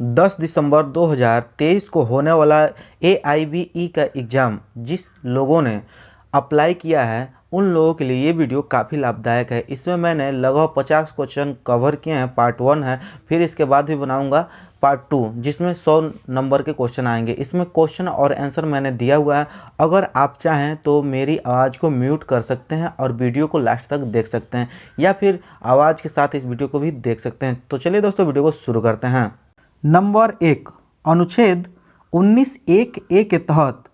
10 दिसंबर 2023 को होने वाला AIBE का एग्ज़ाम जिस लोगों ने अप्लाई किया है उन लोगों के लिए ये वीडियो काफ़ी लाभदायक है। इसमें मैंने लगभग 50 क्वेश्चन कवर किए हैं। पार्ट 1 है, फिर इसके बाद भी बनाऊंगा पार्ट 2 जिसमें 100 नंबर के क्वेश्चन आएंगे। इसमें क्वेश्चन और आंसर मैंने दिया हुआ है। अगर आप चाहें तो मेरी आवाज़ को म्यूट कर सकते हैं और वीडियो को लास्ट तक देख सकते हैं, या फिर आवाज़ के साथ इस वीडियो को भी देख सकते हैं। तो चलिए दोस्तों, वीडियो को शुरू करते हैं। नंबर 1, अनुच्छेद 19(1)(a) के तहत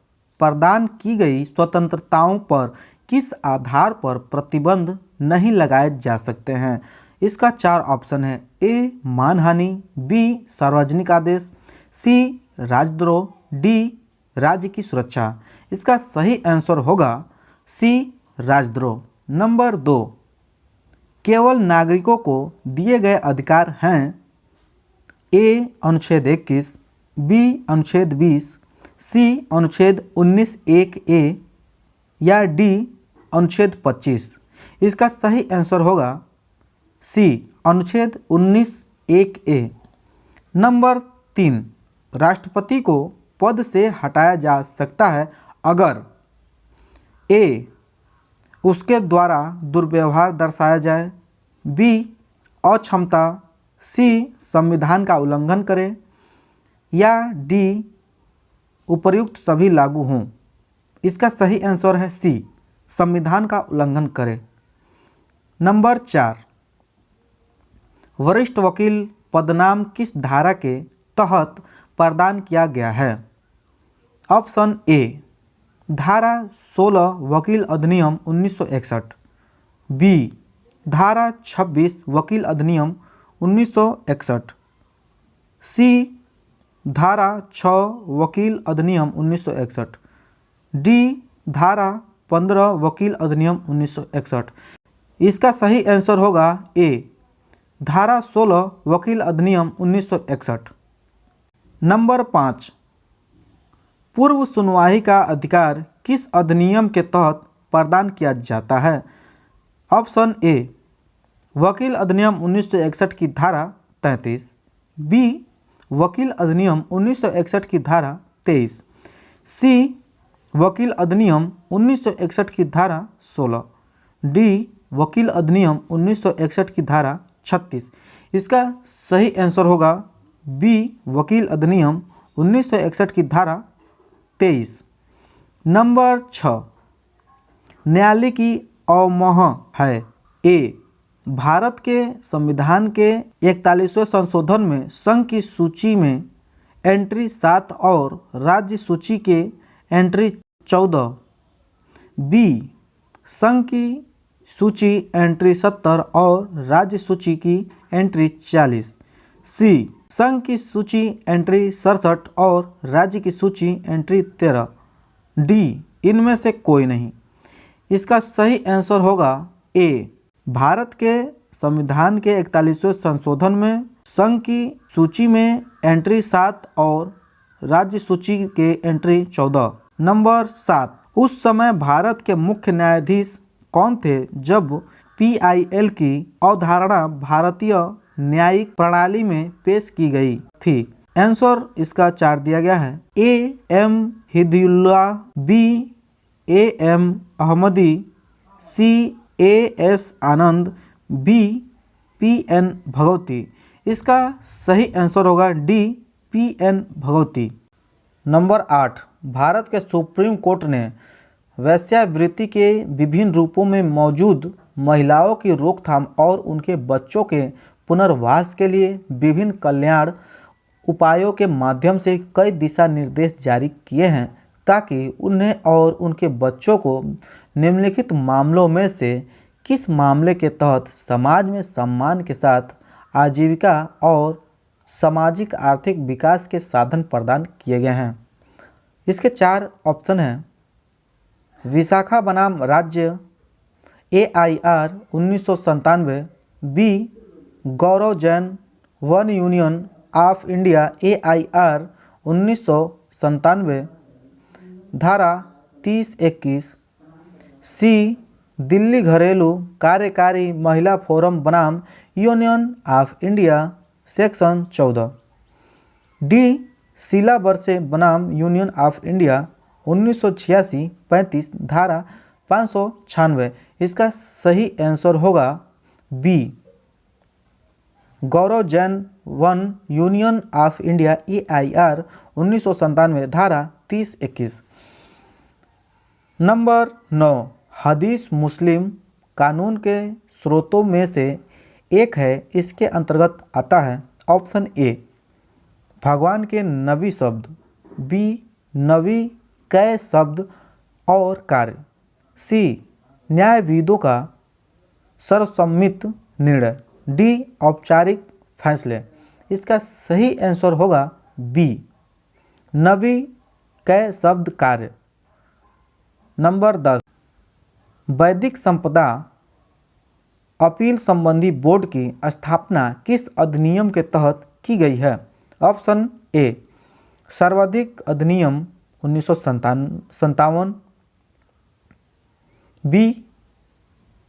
प्रदान की गई स्वतंत्रताओं पर किस आधार पर प्रतिबंध नहीं लगाए जा सकते हैं। इसका 4 ऑप्शन है। ए मानहानि, बी सार्वजनिक आदेश, सी राजद्रोह, डी राज्य की सुरक्षा। इसका सही आंसर होगा सी राजद्रोह। नंबर 2, केवल नागरिकों को दिए गए अधिकार हैं। ए अनुच्छेद 21, बी अनुच्छेद 20, सी अनुच्छेद 19(1)(a) या डी अनुच्छेद 25। इसका सही आंसर होगा सी अनुच्छेद 19(1)(a। नंबर 3, राष्ट्रपति को पद से हटाया जा सकता है अगर ए उसके द्वारा दुर्व्यवहार दर्शाया जाए, बी अक्षमता, सी संविधान का उल्लंघन करे, या डी उपर्युक्त सभी लागू हों। इसका सही आंसर है सी संविधान का उल्लंघन करे। नंबर 4, वरिष्ठ वकील पदनाम किस धारा के तहत प्रदान किया गया है। ऑप्शन ए धारा 16 वकील अधिनियम 1961, बी धारा 26 वकील अधिनियम 1961, सी धारा 6 वकील अधिनियम 1961, डी धारा 15 वकील अधिनियम 1961। इसका सही आंसर होगा ए धारा 16 वकील अधिनियम 1961। नंबर 5, पूर्व सुनवाई का अधिकार किस अधिनियम के तहत प्रदान किया जाता है। ऑप्शन ए वकील अधिनियम 1961 की धारा 33, बी वकील अधिनियम 1961 की धारा 23, सी वकील अधिनियम 1961 की धारा 16, डी वकील अधिनियम 1961 की धारा 36। इसका सही आंसर होगा बी वकील अधिनियम 1961 की धारा 23। नंबर 6, न्यायालय की अवमोह है। ए भारत के संविधान के 41वें संशोधन में संघ की सूची में एंट्री 7 और राज्य सूची के एंट्री 14, बी संघ की सूची एंट्री 70 और राज्य सूची की एंट्री 40, सी संघ की सूची एंट्री 67 और राज्य की सूची एंट्री 13, डी इनमें से कोई नहीं। इसका सही आंसर होगा ए भारत के संविधान के 41वें संशोधन में संघ की सूची में एंट्री 7 और राज्य सूची के एंट्री 14। नंबर 7, उस समय भारत के मुख्य न्यायाधीश कौन थे जब PIL की अवधारणा भारतीय न्यायिक प्रणाली में पेश की गई थी। आंसर इसका 4 दिया गया है। A M Hidayatullah, B AM Ahmadi, C AS Anand, B PN Bhagwati. इसका सही आंसर होगा D PN Bhagwati. Number 8, Bharat के सुप्रीम कोर्ट ने वेश्यावृत्ति के विभिन्न रूपों में मौजूद महिलाओं की रोकथाम और उनके बच्चों के पुनर्वास के लिए विभिन्न कल्याण उपायों के माध्यम से कई दिशा निर्देश जारी किए हैं ताकि उन्हें और उनके बच्चों को निम्नलिखित मामलों में से किस मामले के तहत समाज में सम्मान के साथ आजीविका और सामाजिक आर्थिक विकास के साधन प्रदान किए गए हैं। इसके 4 ऑप्शन हैं। विशाखा बनाम राज्य AIR 1997, बी गौरव जैन वन यूनियन ऑफ इंडिया AIR 1997, धारा 30(21), सी दिल्ली घरेलू कार्यकारी महिला फोरम बनाम Union of India section 14। D सिलाबर्से बनाम यूनियन ऑफ इंडिया 1986-35 धारा 596। इसका सही आंसर होगा बी गौरव जैन वन यूनियन ऑफ इंडिया EIR 1997 धारा 30-21। नंबर 9 हदीस मुस्लिम कानून के स्रोतों में से एक है, इसके अंतर्गत आता है ऑप्शन ए भगवान के नबी शब्द, बी नबी कै शब्द और कार्य, सी न्यायविदों का सर्वसम्मत निर्णय, डी औपचारिक फैसले। इसका सही आंसर होगा बी नबी कै शब्द कार्य। नंबर 10 वैदिक संपदा अपील संबंधी बोर्ड की स्थापना किस अधिनियम के तहत की गई है? ऑप्शन ए सर्वाधिक अधिनियम 1957, बी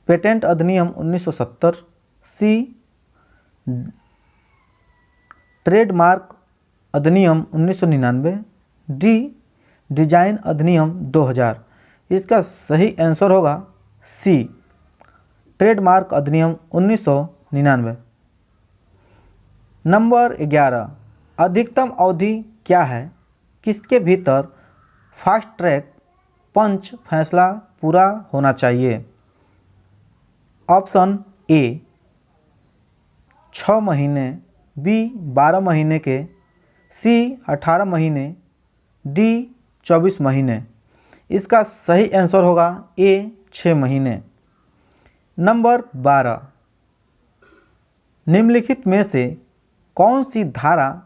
पेटेंट अधिनियम 1970, सी ट्रेडमार्क अधिनियम 1999, डी डिजाइन अधिनियम 2000। इसका सही आंसर होगा सी ट्रेडमार्क अधिनियम 1999। नंबर 11 अधिकतम अवधि क्या है, किसके भीतर फास्ट ट्रैक पंच फैसला पूरा होना चाहिए? ऑप्शन ए 6 महीने, बी 12 महीने के, सी 18 महीने, डी 24 महीने। इसका सही आंसर होगा ए 6 महीने। नंबर 12 निम्नलिखित में से कौन सी धारा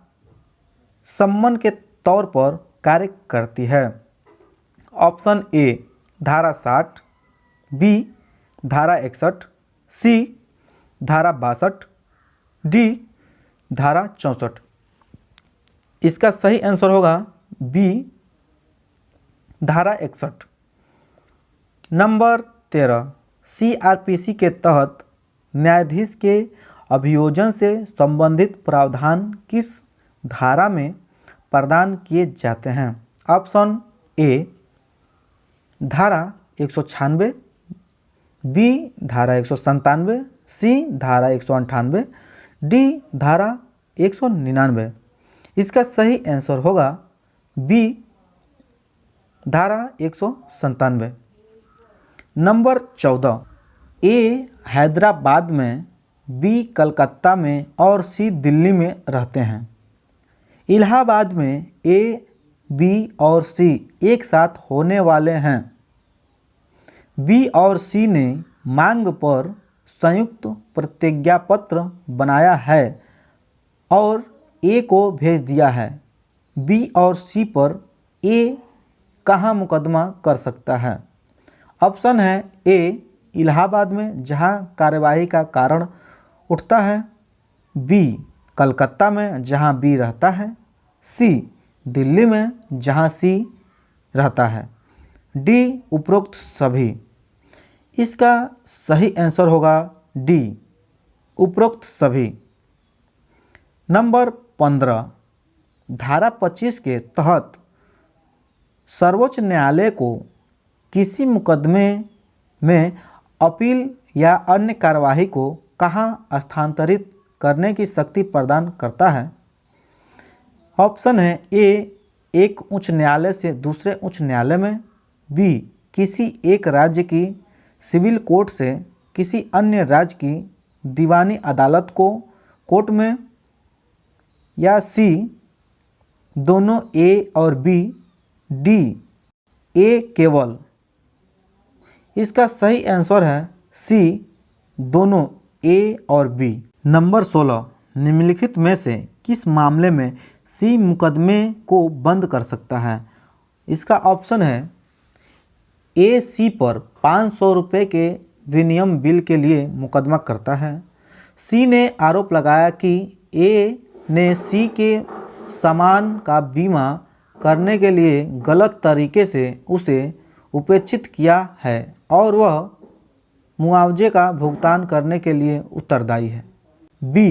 सम्मन के तौर पर कार्य करती है? ऑप्शन ए धारा 60, बी धारा 61, सी धारा 62, डी धारा 64। इसका सही आंसर होगा बी धारा 61। नंबर 13 CRPC के तहत न्यायाधीश के अभियोजन से संबंधित प्रावधान किस धारा में प्रदान किए जाते हैं? ऑप्शन ए धारा 196, बी धारा 197, सी धारा 198, डी धारा 199। इसका सही आंसर होगा बी धारा 197। नंबर 14 ए हैदराबाद में, बी कलकत्ता में और सी दिल्ली में रहते हैं। इलाहाबाद में ए, बी और सी एक साथ होने वाले हैं। बी और सी ने मांग पर संयुक्त प्रतिज्ञापत्र बनाया है और ए को भेज दिया है। बी और सी पर ए कहाँ मुकदमा कर सकता है? ऑप्शन है ए इलाहाबाद में जहां कार्यवाही का कारण उठता है, बी कलकत्ता में जहां बी रहता है, सी दिल्ली में जहां सी रहता है, डी उपरोक्त सभी। इसका सही आंसर होगा डी उपरोक्त सभी। नंबर 15 धारा 25 के तहत सर्वोच्च न्यायालय को किसी मुकदमे में अपील या अन्य कार्यवाही को कहाँ स्थानांतरित करने की शक्ति प्रदान करता है? ऑप्शन है ए एक उच्च न्यायालय से दूसरे उच्च न्यायालय में, बी किसी एक राज्य की सिविल कोर्ट से किसी अन्य राज्य की दीवानी अदालत को कोर्ट में, या सी दोनों ए और बी, डी ए केवल। इसका सही आंसर है सी दोनों ए और बी। नंबर 16 निम्नलिखित में से किस मामले में सी मुकदमे को बंद कर सकता है? इसका ऑप्शन है ए सी पर 500 रुपये के विनिमय बिल के लिए मुकदमा करता है। सी ने आरोप लगाया कि ए ने सी के सामान का बीमा करने के लिए गलत तरीके से उसे उपेक्षित किया है और वह मुआवजे का भुगतान करने के लिए उत्तरदायी है। बी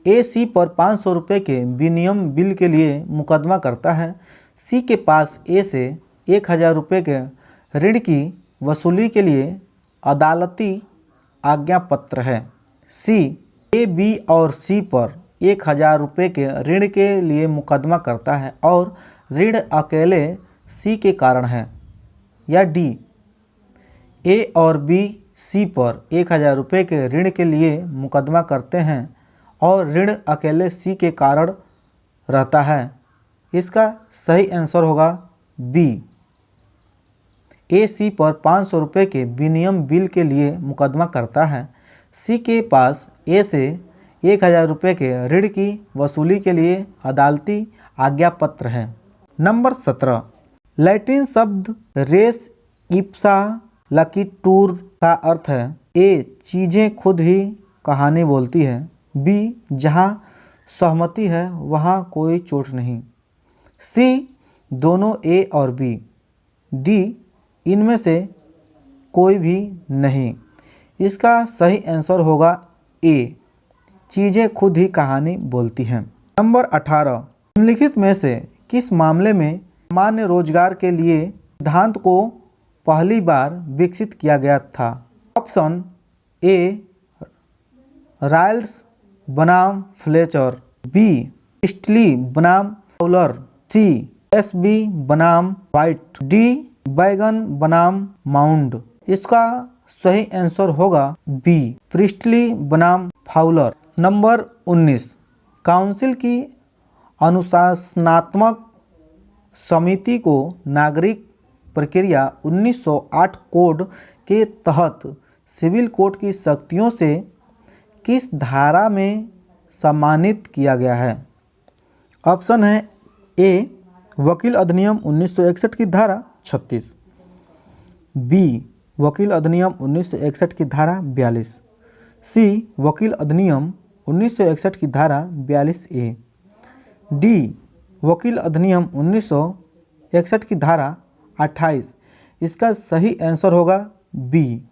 ए सी पर 500 रुपये के विनिमय बिल के लिए मुकदमा करता है। सी के पास ए से 1000 रुपये के ऋण की वसूली के लिए अदालती आज्ञा पत्र है। सी ए, बी और सी पर 1000 रुपये के ऋण के लिए मुकदमा करता है और ऋण अकेले सी के कारण है। या डी, ए और बी सी पर 1000 रुपये के ऋण के लिए मुकदमा करते हैं और ऋण अकेले सी के कारण रहता है। इसका सही आंसर होगा बी। ए सी पर 500 रुपये के विनिमय बिल के लिए मुकदमा करता है। सी के पास ए से 1000 रुपये के ऋण की वसूली के लिए अदालती आज्ञा पत्र है। नंबर 17, लैटिन शब्द रेस इप्सा लकीटूर का अर्थ है। ए, चीज़ें खुद ही कहानी बोलती है। बी, जहाँ सहमति है वहाँ कोई चोट नहीं। सी, दोनों ए और बी। डी, इनमें से कोई भी नहीं। इसका सही आंसर होगा ए, चीज़ें खुद ही कहानी बोलती हैं। नंबर 18, निम्नलिखित में से किस मामले में सामान्य रोजगार के लिए सिद्धांत को पहली बार विकसित किया गया था? ऑप्शन ए, राइल्स बनाम फ्लेचर। बी, प्रिस्टली बनाम फाउलर। सी, एस बी बनाम वाइट। डी, बैगन बनाम माउंड। इसका सही आंसर होगा बी, प्रिस्टली बनाम फाउलर। नंबर 19, काउंसिल की अनुशासनात्मक समिति को नागरिक प्रक्रिया 1908 कोड के तहत सिविल कोड की शक्तियों से किस धारा में सम्मानित किया गया है? ऑप्शन है ए, वकील अधिनियम 1961 की धारा 36। बी, वकील अधिनियम 1961 की धारा 42। सी, वकील अधिनियम 1961 की धारा 42 ए। डी, वकील अधिनियम 1961 की धारा 28। इसका सही आंसर होगा बी,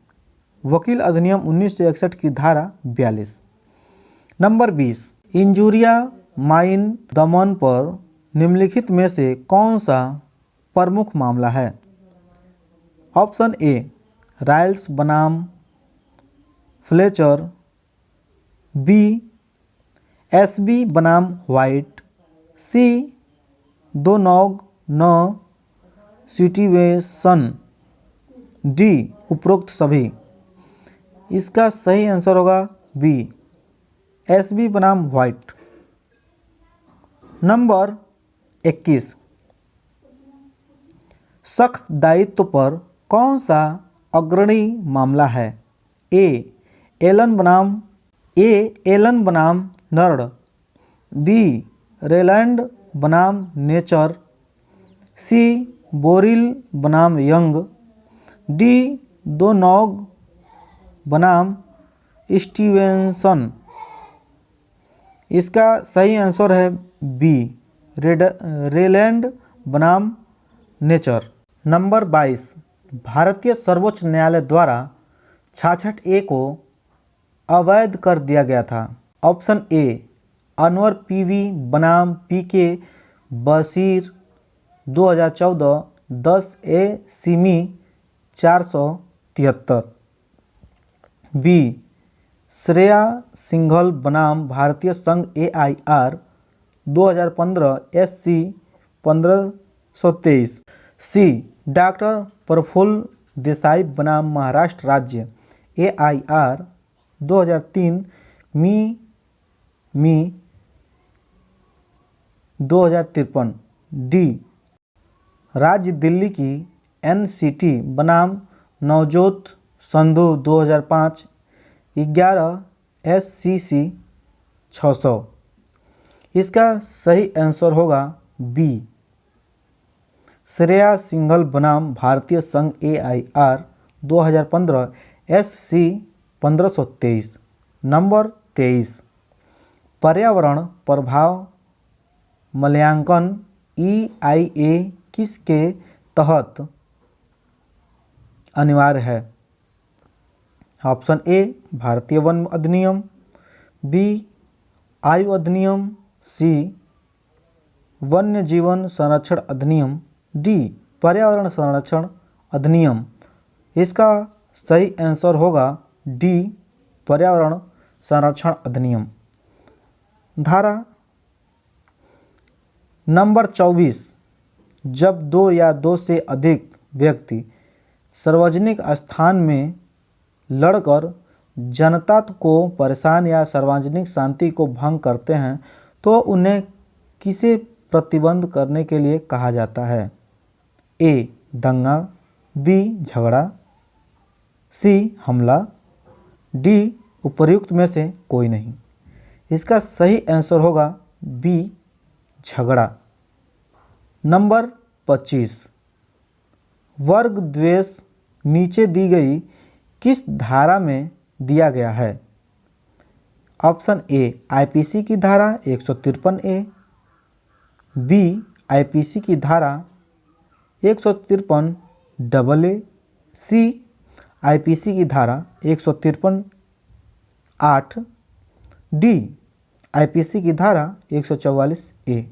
वकील अधिनियम 1961 की धारा 42। नंबर 20, इंजुरिया माइन दमन पर निम्नलिखित में से कौन सा प्रमुख मामला है? ऑप्शन ए, राइल्स बनाम फ्लेचर। बी, एस बी बनाम वाइट। सी, दो नौग न सिचुएशन। डी, उपरोक्त सभी। इसका सही आंसर होगा बी, एस बी बनाम वाइट। नंबर 21, सख्त दायित्व पर कौन सा अग्रणी मामला है? ए, एलन बनाम नर्ड। बी, रेलैंड बनाम नेचर। सी, बोरिल बनाम यंग। डी, दो नौग बनाम स्टीवेंसन। इसका सही आंसर है बी, रेलैंड बनाम नेचर। नंबर 22, भारतीय सर्वोच्च न्यायालय द्वारा 66 ए को अवैध कर दिया गया था। ऑप्शन ए, अनवर पीवी बनाम पीके बशीर 2014 10 ए सिमी 473। बी, श्रेया सिंघल बनाम भारतीय संघ AIR 2015 SC 1523। सी, डॉक्टर प्रफुल्ल देसाई बनाम महाराष्ट्र राज्य AIR 2003 मी 2053। डी, राज्य दिल्ली की NCT बनाम नवजोत संधू 2005 11 SCC 600। इसका सही आंसर होगा बी, श्रेया सिंघल बनाम भारतीय संघ AIR 2015 SC 1523। नंबर 23, पर्यावरण प्रभाव मूल्यांकन EIA किसके तहत अनिवार्य है? ऑप्शन ए, भारतीय वन अधिनियम। बी, आयु अधिनियम, सी वन्य जीवन संरक्षण अधिनियम, डी पर्यावरण संरक्षण अधिनियम। इसका सही आंसर होगा डी पर्यावरण संरक्षण अधिनियम। धारा नंबर 24, जब दो या दो से अधिक व्यक्ति सार्वजनिक स्थान में लड़कर जनता को परेशान या सार्वजनिक शांति को भंग करते हैं तो उन्हें किसे प्रतिबंध करने के लिए कहा जाता है? ए दंगा, बी झगड़ा, सी हमला, डी उपर्युक्त में से कोई नहीं। इसका सही आंसर होगा बी झगड़ा। नंबर 25, वर्ग द्वेष नीचे दी गई किस धारा में दिया गया है? ऑप्शन ए आईपीसी की धारा 153 ए, बी आईपीसी की धारा 153 डबल ए, सी आईपीसी की धारा 153 8, डी आईपीसी की धारा 144 ए।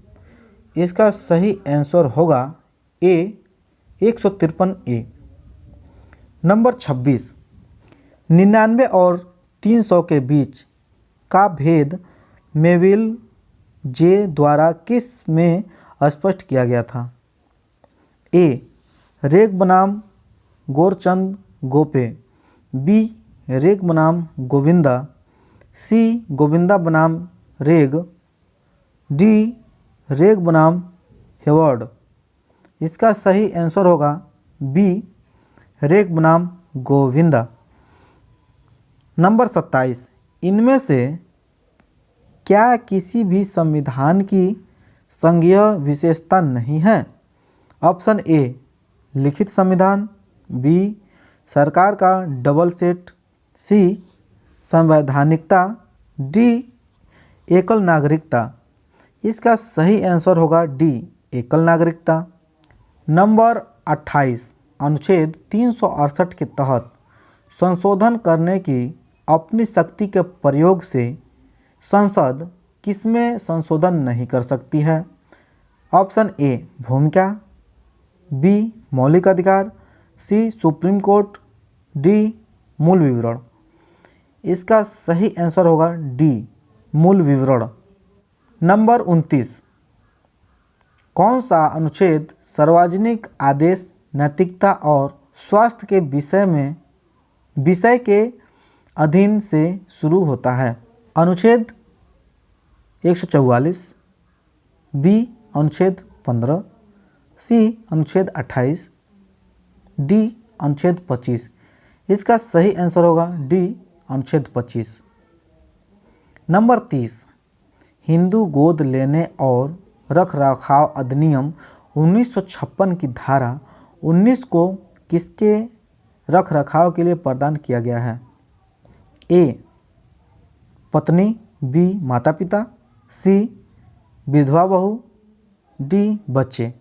इसका सही आंसर होगा ए 153 ए। नंबर 26, 99 और 300 के बीच का भेद मेविल जे द्वारा किस में स्पष्ट किया गया था? ए रेग बनाम गोरचंद गोपे, बी रेग बनाम गोविंदा, सी गोविंदा बनाम रेग, डी रेग बनाम हेवर्ड। इसका सही आंसर होगा बी रेग बनाम गोविंदा। नंबर 27, इनमें से क्या किसी भी संविधान की संघीय विशेषता नहीं है? ऑप्शन ए लिखित संविधान, बी सरकार का डबल सेट, सी संवैधानिकता, डी एकल नागरिकता। इसका सही आंसर होगा डी एकल नागरिकता। नंबर 28, अनुच्छेद 368 के तहत संशोधन करने की अपनी शक्ति के प्रयोग से संसद किसमें संशोधन नहीं कर सकती है? ऑप्शन ए भूमिका, बी मौलिक अधिकार, सी सुप्रीम कोर्ट, डी मूल विवरण। इसका सही आंसर होगा डी मूल विवरण। नंबर 29, कौन सा अनुच्छेद सार्वजनिक आदेश नैतिकता और स्वास्थ्य के विषय के अधीन से शुरू होता है? अनुच्छेद 144, बी अनुच्छेद 15, सी अनुच्छेद 28, डी अनुच्छेद 25। इसका सही आंसर होगा डी अनुच्छेद 25। नंबर 30, हिंदू गोद लेने और रख रखाव अधिनियम 1956 की धारा 19 को किसके रख रखाव के लिए प्रदान किया गया है? ए पत्नी, बी माता पिता, सी विधवा बहू, डी बच्चे।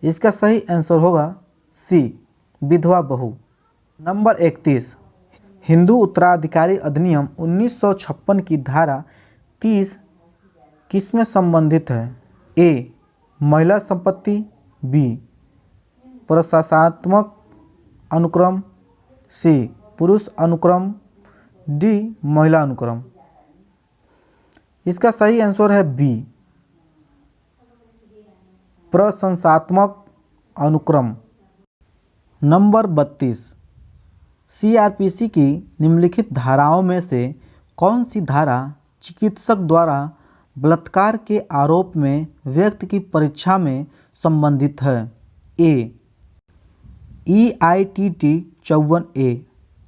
इसका सही आंसर होगा सी विधवा बहू। नंबर 31, हिंदू उत्तराधिकारी अधिनियम 1956 की धारा 30 किसमें संबंधित है? ए महिला संपत्ति, बी प्रशासनात्मक अनुक्रम, सी पुरुष अनुक्रम, डी महिला अनुक्रम। इसका सही आंसर है बी प्रशंसात्मक अनुक्रम। नंबर 32, सीआरपीसी की निम्नलिखित धाराओं में से कौन सी धारा चिकित्सक द्वारा बलात्कार के आरोप में व्यक्ति की परीक्षा में संबंधित है? ए EITT 54A,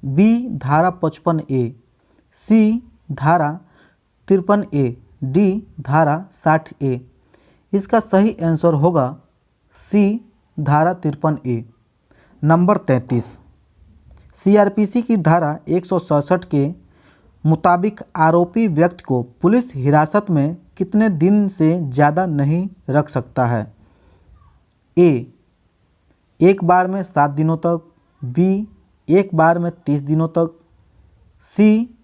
बी धारा 55A, सी धारा 53A, डी धारा 60A। इसका सही आंसर होगा सी धारा 53A। नंबर 33, सीआरपीसी की धारा 167 के मुताबिक आरोपी व्यक्ति को पुलिस हिरासत में कितने दिन से ज़्यादा नहीं रख सकता है? ए एक बार में 7 दिनों तक, बी एक बार में 30 दिनों तक, सी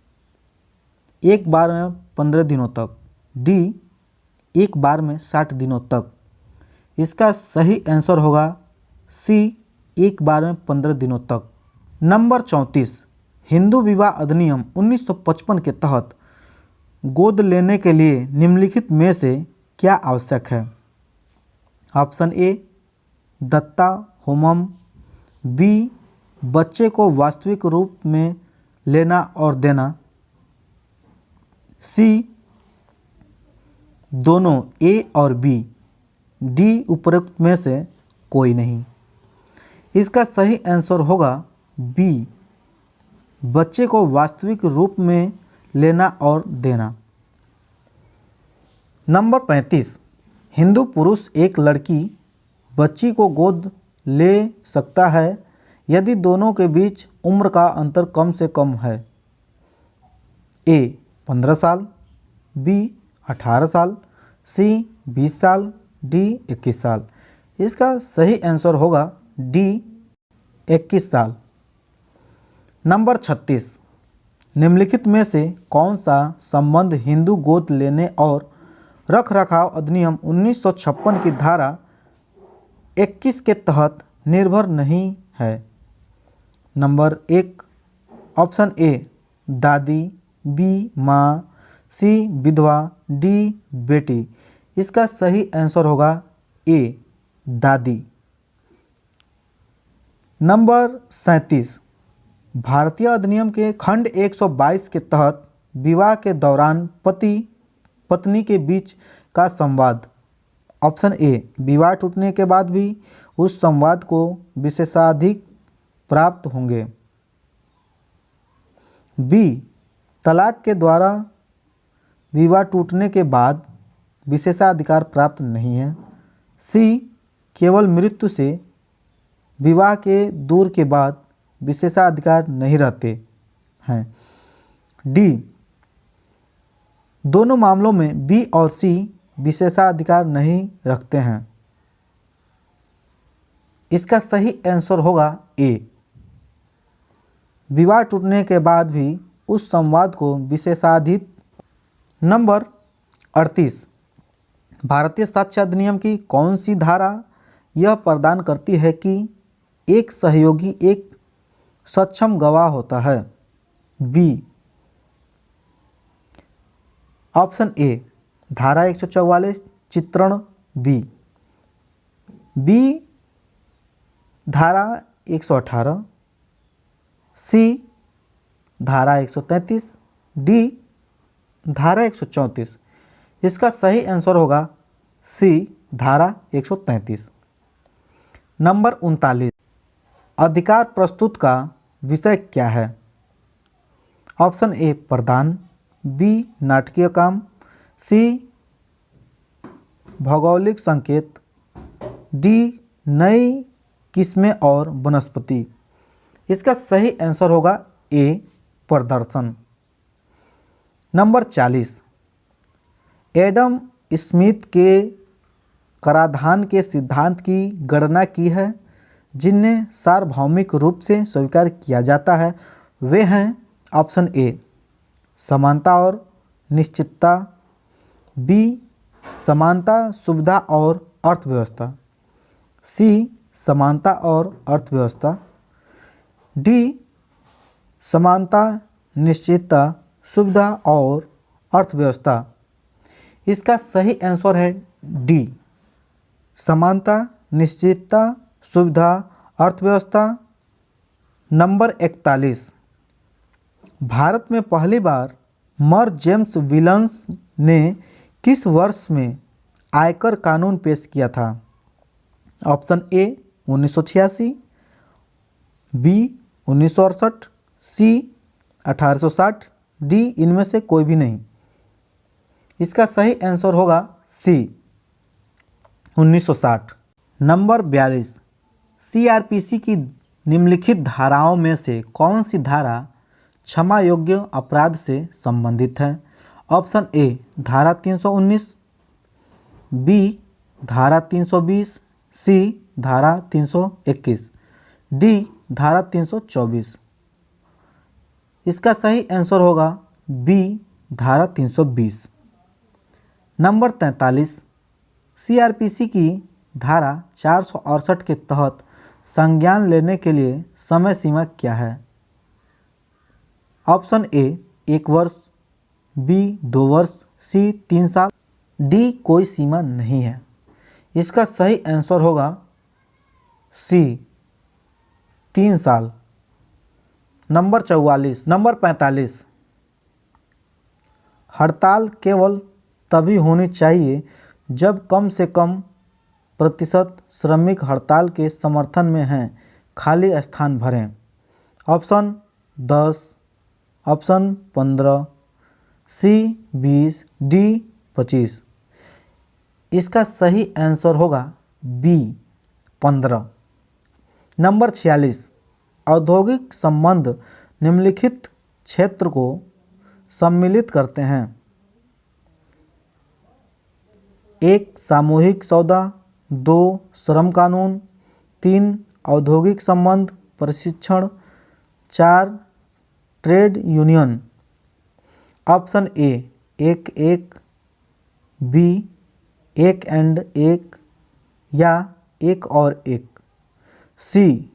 एक बार में 15 दिनों तक। डी एक बार में 60 दिनों तक। इसका सही आंसर होगा सी, एक बार में 15 दिनों तक। नंबर 34, हिंदू विवाह अधिनियम 1955 के तहत गोद लेने के लिए निम्नलिखित में से क्या आवश्यक है? ऑप्शन ए दत्ता होमम, बी बच्चे को वास्तविक रूप में लेना और देना, सी दोनों ए और बी, डी उपरोक्त में से कोई नहीं। इसका सही आंसर होगा बी, बच्चे को वास्तविक रूप में लेना और देना। नंबर 35, हिंदू पुरुष एक लड़की बच्ची को गोद ले सकता है यदि दोनों के बीच उम्र का अंतर कम से कम है। ए 15 साल, बी 18 साल, सी 20 साल, डी 21 साल। इसका सही आंसर होगा डी 21 साल। नंबर 36, निम्नलिखित में से कौन सा संबंध हिंदू गोद लेने और रख रखाव अधिनियम 1956 की धारा 21 के तहत निर्भर नहीं है? नंबर 1 ऑप्शन ए दादी, बी माँ, सी विधवा, डी बेटी। इसका सही आंसर होगा ए दादी। नंबर 37, भारतीय अधिनियम के खंड 122 के तहत विवाह के दौरान पति पत्नी के बीच का संवाद। ऑप्शन ए विवाह टूटने के बाद भी उस संवाद को विशेषाधिकार प्राप्त होंगे, बी तलाक के द्वारा विवाह टूटने के बाद विशेषाधिकार प्राप्त नहीं है, सी केवल मृत्यु से विवाह के दूर के बाद विशेषाधिकार नहीं रहते हैं, डी दोनों मामलों में बी और सी विशेषाधिकार नहीं रखते हैं। इसका सही आंसर होगा ए, विवाह टूटने के बाद भी उस संवाद को विशेषाधिकार। नंबर 38, भारतीय साक्ष्य अधिनियम की कौन सी धारा यह प्रदान करती है कि एक सहयोगी एक सक्षम गवाह होता है? बी ऑप्शन ए धारा 144 चित्रण बी, बी धारा 118, सी धारा 133, डी धारा 134। इसका सही आंसर होगा सी धारा 133। नंबर 39, अधिकार प्रस्तुत का विषय क्या है? ऑप्शन ए प्रदान, बी नाटकीय काम, सी भौगोलिक संकेत, डी नई किस्में और वनस्पति। इसका सही आंसर होगा ए प्रदर्शन। नंबर 40, एडम स्मिथ के कराधान के सिद्धांत की गणना की है जिन्हें सार्वभौमिक रूप से स्वीकार किया जाता है। वे हैं ऑप्शन ए समानता और निश्चितता, बी समानता सुविधा और अर्थव्यवस्था, सी समानता और अर्थव्यवस्था, डी समानता निश्चितता सुविधा और अर्थव्यवस्था। इसका सही आंसर है डी समानता निश्चितता सुविधा अर्थव्यवस्था। नंबर 41, भारत में पहली बार मर जेम्स विल्स ने किस वर्ष में आयकर कानून पेश किया था? Option A 1986, B 1968, C 1860, D इनमें से कोई भी नहीं। इसका सही आंसर होगा सी 1960। नंबर 42, सीआरपीसी की निम्नलिखित धाराओं में से कौन सी धारा क्षमा योग्य अपराध से संबंधित है? ऑप्शन ए धारा 319, बी धारा 320, सी धारा 321, डी धारा 324। इसका सही आंसर होगा बी धारा 320। नंबर 43, सीआरपीसी की धारा 468 के तहत संज्ञान लेने के लिए समय सीमा क्या है? ऑप्शन ए 1 वर्ष, बी 2 वर्ष, सी 3 साल, डी कोई सीमा नहीं है। इसका सही आंसर होगा सी 3 साल। नंबर 45, हड़ताल केवल तभी होनी चाहिए जब कम से कम प्रतिशत श्रमिक हड़ताल के समर्थन में हैं, खाली स्थान भरें। ऑप्शन 10, ऑप्शन 15, सी 20, डी 25। इसका सही आंसर होगा बी 15। नंबर 46, औद्योगिक संबंध निम्नलिखित क्षेत्र को सम्मिलित करते हैं। 1 सामूहिक सौदा, 2 श्रम कानून, 3 औद्योगिक संबंध प्रशिक्षण, 4 trade union. Option A 1-1, B 1 and 1 या 1 और 1, सी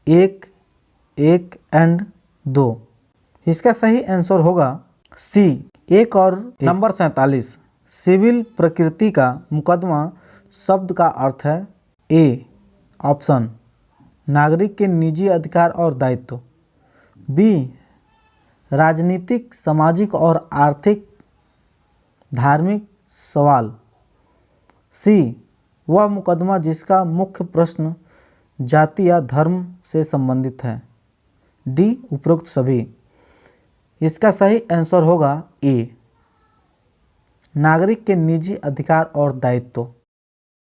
1 एंड 2। इसका सही आंसर होगा सी 1 और 1। नंबर 47, सिविल प्रकृति का मुकदमा शब्द का अर्थ है। ए ऑप्शन नागरिक के निजी अधिकार और दायित्व, बी राजनीतिक, सामाजिक और आर्थिक धार्मिक सवाल, सी वह मुकदमा जिसका मुख्य प्रश्न जाति या धर्म से संबंधित है, डी उपरोक्त सभी। इसका सही आंसर होगा ए नागरिक के निजी अधिकार और दायित्व।